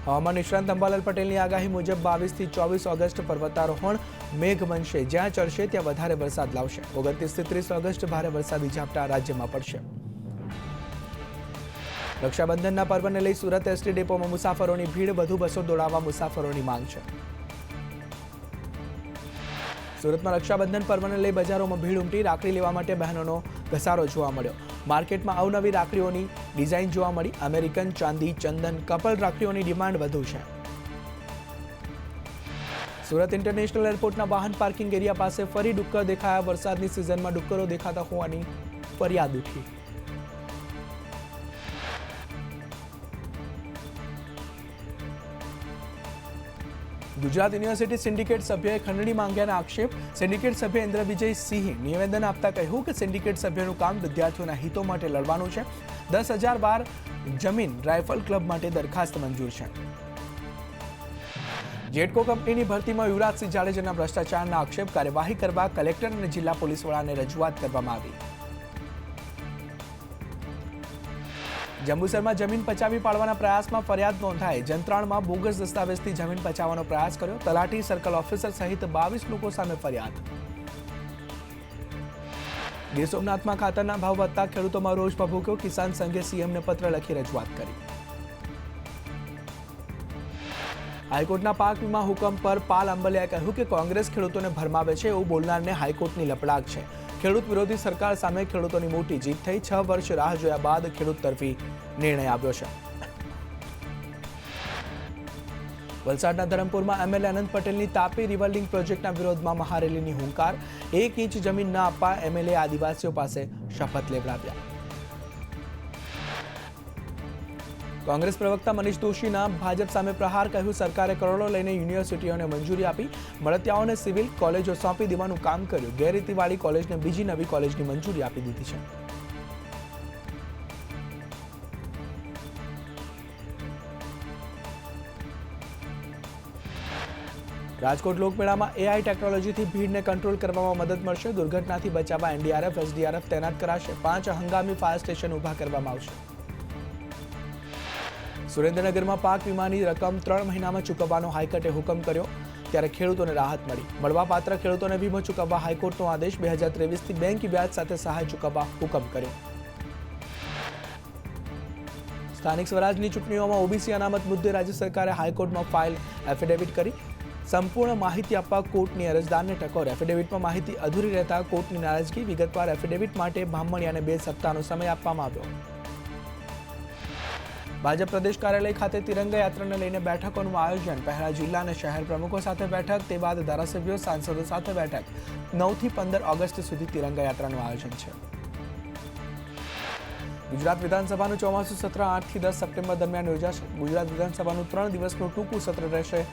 હવામાન નિષ્ણાંત અંબાલાલ પટેલની આગાહી મુજબ 22 થી 24 ઓગસ્ટ પર્વતારોહણ મેઘ બનશે, જ્યાં ચડશે ત્યાં વધારે વરસાદ લાવશે। 29 થી 30 ઓગસ્ટ ભારે વરસાદી ઝાપટા રાજ્યમાં પડશે। રક્ષાબંધનના પર્વને લઈ સુરત એસટી ડેપોમાં મુસાફરોની ભીડ, વધુ બસો દોડાવવા મુસાફરોની માંગ છે। સુરતમાં રક્ષાબંધન પર્વને લઈ બજારોમાં ભીડ ઉમટી, રાખડી લેવા માટે બહેનોનો ઘસારો જોવા મળ્યો। માર્કેટમાં અવનવી રાખડીઓની ડિઝાઇન જોવા મળી। અમેરિકન, ચાંદી, ચંદન, કપલ રાખડીઓની ડિમાન્ડ વધુ છે। સુરત ઇન્ટરનેશનલ એરપોર્ટના વાહન પાર્કિંગ એરિયા પાસે ફરી ડુક્કર દેખાયા। વરસાદની સિઝનમાં ડુક્કરો દેખાતા હોવાની ફરિયાદ ઉઠી। ગુજરાત યુનિવર્સિટી સિન્ડિકેટ સભ્યએ ખંડણી માંગ્યાના આક્ષેપ। સિન્ડિકેટ સભ્ય ઇન્દ્ર વિજય સિંહે નિવેદન આપતા કહ્યું કે સિન્ડિકેટ સભ્યનું કામ વિદ્યાર્થીઓના હિતો માટે લડવાનું છે। 10,000 બાર જમીન રાઇફલ ક્લબ માટે દરખાસ્ત મંજૂર છે। જેટકો કંપનીની ભરતીમાં યુવરાજસિંહ જાડેજાના ભ્રષ્ટાચારના આક્ષેપ। કાર્યવાહી કરવા કલેક્ટર અને જિલ્લા પોલીસ વડાને રજૂઆત કરવામાં આવી। જંબુસરમાં જમીન પચાવી પાડવાના પ્રયાસમાં ફરિયાદ નોંધાઈ। જંત્રાણમાં બોગસ દસ્તાવેજથી જમીન પચાવવાનો પ્રયાસ કર્યો। તલાટી, સર્કલ ઓફિસર સહિત 22 લોકો સામે ફરિયાદ। ગીર સોમનાથમાં ખાતરના ભાવ વધતા ખેડૂતોમાં રોષ ભભૂક્યો। કિસાન સંઘે સીએમને પત્ર લખી રજૂઆત કરી। હાઈકોર્ટના પાક વીમા હુકમ પર પાલ અંબલિયાએ કહ્યું કે કોંગ્રેસ ખેડૂતોને ભરમાવે છે, એવું બોલનારને હાઈકોર્ટની લપડાક છે। ખેડૂત વિરોધી સરકાર સામે ખેડૂતોની મોટી જીત થઈ। 6 વર્ષ રાહ જોયા બાદ ખેડૂત તરફી નિર્ણય આવ્યો છે। વલસાડના ધરમપુરમાં એમએલએ અનંત પટેલની તાપી રિવર લિંક પ્રોજેક્ટના વિરોધમાં મહારેલીની હુંકાર। 1 ઇંચ જમીન ન આપવા એમએલએ આદિવાસીઓ પાસે શપથ લેવડાવ્યા। કોંગ્રેસ પ્રવક્તા મનીષ દોશીના ભાજપ સામે પ્રહાર। કહ્યું સરકારે કરોડો લઈને યુનિવર્સિટીઓને મંજૂરી આપી, મળતિયાઓને સિવિલ કોલેજો સોંપી દેવાનું કામ કર્યું। ગેરરીતિવાળી કોલેજને બીજી નવી કોલેજની મંજૂરી આપી દીધી છે। રાજકોટ લોકમેળામાં એઆઈ ટેકનોલોજીથી ભીડને કંટ્રોલ કરવામાં મદદ મળશે। દુર્ઘટનાથી બચાવવા એનડીઆરએફ, એસડીઆરએફ તૈનાત કરાશે। 5 હંગામી ફાયર સ્ટેશન ઊભા કરવામાં આવશે। સુરેન્દ્રનગરમાં પાક વીમાની રકમ 3 મહિનામાં ચૂકવવાનો હાઈકોર્ટે હુકમ કર્યો, ત્યારે ખેડૂતોને રાહત મળી। મળવાપાત્ર ખેડૂતોને વીમો ચૂકવવા હાઈકોર્ટનો આદેશ। 2023થી બેંક વ્યાજ સાથે સહાય ચૂકવવા હુકમ કર્યો। સ્થાનિક સ્વરાજની ચૂંટણીઓમાં ઓબીસી અનામત મુદ્દે રાજ્ય સરકારે હાઈકોર્ટમાં ફાઇલ એફિડેવિટ કરી। સંપૂર્ણ માહિતી આપવા કોર્ટની અરજદારને ટકોર। એફિડેવિટમાં માહિતી અધૂરી રહેતા કોર્ટની નારાજગી। વિગતવાર એફિડેવિટ માટે બામણિયાને 2 સપ્તાહનો સમય આપવામાં આવ્યો। ભાજપ પ્રદેશ કાર્યાલય ખાતે તિરંગા યાત્રાને લઈને બેઠકોનું આયોજન। પહેલા જિલ્લા અને શહેર પ્રમુખો સાથે બેઠક, તે બાદ ધારાસભ્યો, સાંસદો સાથે બેઠક। 9 થી 15 ઓગસ્ટ સુધી તિરંગા યાત્રાનું આયોજન છે। ગુજરાત વિધાનસભાનું ચોમાસું સત્ર 8 થી 10 સપ્ટેમ્બર દરમિયાન યોજાશે। ગુજરાત વિધાનસભાનું 3 દિવસનું ટૂંકું સત્ર રહેશે।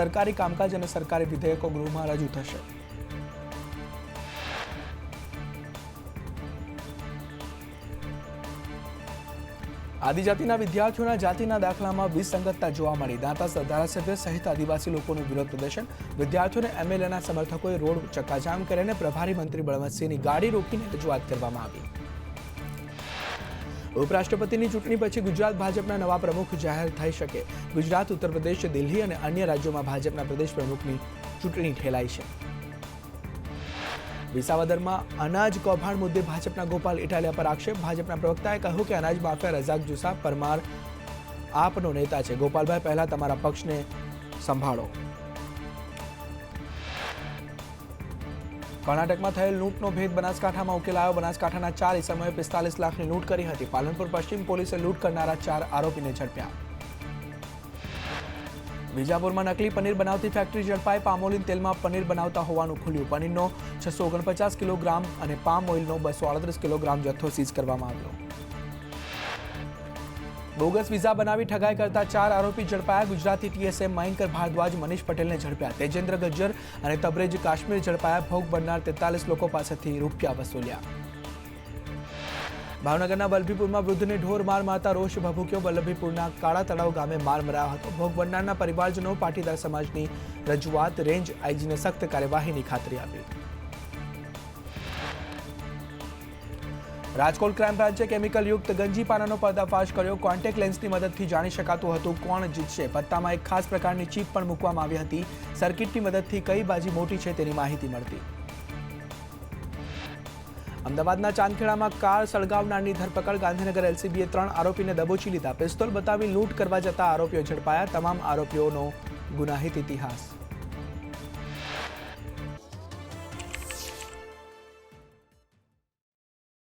સરકારી કામકાજ અને સરકારી વિધેયકો ગૃહમાં રજૂ થશે। આદિજાતિના વિદ્યાર્થીઓના જાતિના દાખલામાં વિસંગતતા જોવા મળી। દાંતા ધારાસભ્ય સહિત આદિવાસી લોકોનું વિરોધ પ્રદર્શન। વિદ્યાર્થીઓને એમએલએના સમર્થકોએ રોડ ચક્કાજામ કરીને પ્રભારી મંત્રી બળવંતસિંહની ગાડી રોકીને રજૂઆત કરવામાં આવી। ઉપરાષ્ટ્રપતિની ચૂંટણી પછી ગુજરાત ભાજપના નવા પ્રમુખ જાહેર થઈ શકે। ગુજરાત, ઉત્તર પ્રદેશ, દિલ્હી અને અન્ય રાજ્યોમાં ભાજપના પ્રદેશ પ્રમુખની ચૂંટણી ઠેલાઈ છે। વિસાવદરમાં અનાજ કૌભાંડ મુદ્દે ભાજપના ગોપાલ ઇટાલિયા પર આક્ષેપ। ભાજપના પ્રવક્તાએ કહ્યું કે અનાજ માફિયા રઝાક જુસા પરમાર આપનો નેતા છે। ગોપાલભાઈ, પહેલા તમારા પક્ષને સંભાળો। કર્ણાટકમાં થયેલ લૂંટનો ભેદ બનાસકાંઠામાં ઉકેલાયો। બનાસકાંઠાના 4 ઇસમોએ 45 લાખની લૂંટ કરી હતી। પાલનપુર પશ્ચિમ પોલીસે લૂંટ કરનારા 4 આરોપીને ઝડપ્યા। વિજાપુરમાં નકલી પનીર બનાવતી ફેક્ટરી ઝડપાઈ। પામોલીન તેલમાં પનીર બનાવતા હોવાનું ખુલ્યું। પનીરનો 649 કિલોગ્રામ અને પામ ઓઇલનો 238 કિલોગ્રામ જથ્થો સીઝ કરવામાં આવ્યો। બોગસ વિઝા બનાવી ઠગાઈ કરતા 4 આરોપી ઝડપાયા। ગુજરાતી ટીએસએમ મયંકર ભારદ્વાજ, મનીષ પટેલને ઝડપ્યા। તેજેન્દ્ર ગજ્જર અને તબરેજ કાશ્મીર ઝડપાયા। ભોગ બનનાર 43 લોકો પાસેથી રૂપિયા વસૂલ્યા। ભાવનગરના વલ્લભીપુરમાં વૃદ્ધને ઢોર માર મારતા રોષ ભભૂક્યો। વલ્લભીપુરના કાળા તળાવ ગામે માર મરાયો હતો। ભોગ બનનારના પરિવારજનો પાટીદાર સમાજની રજૂઆત। રેન્જ આઈજીને સખ્ત કાર્યવાહીની ખાતરી આપી। રાજકોટ ક્રાઇમ બ્રાન્ચે કેમિકલયુક્ત ગંજીપાનાનો પર્દાફાશ કર્યો. કોન્ટેક્ટ લેન્સની મદદથી જાણી શકાતું હતું કોણ જીતશે. પત્તામાં એક ખાસ પ્રકારની ચીપ પણ મૂકવામાં આવી હતી. સર્કિટની મદદથી કઈ બાજી મોટી છે તેની માહિતી મળતી. અમદાવાદના ચાંદખેડામાં કાર સળગાવનારની ધરપકડ. ગાંધીનગર એલસીબીએ 3 આરોપીને દબોચી લીધા. પિસ્તોલ બતાવી લૂંટ કરવા જતા આરોપીઓ ઝડપાયા. તમામ આરોપીઓનો ગુનાહિત ઇતિહાસ.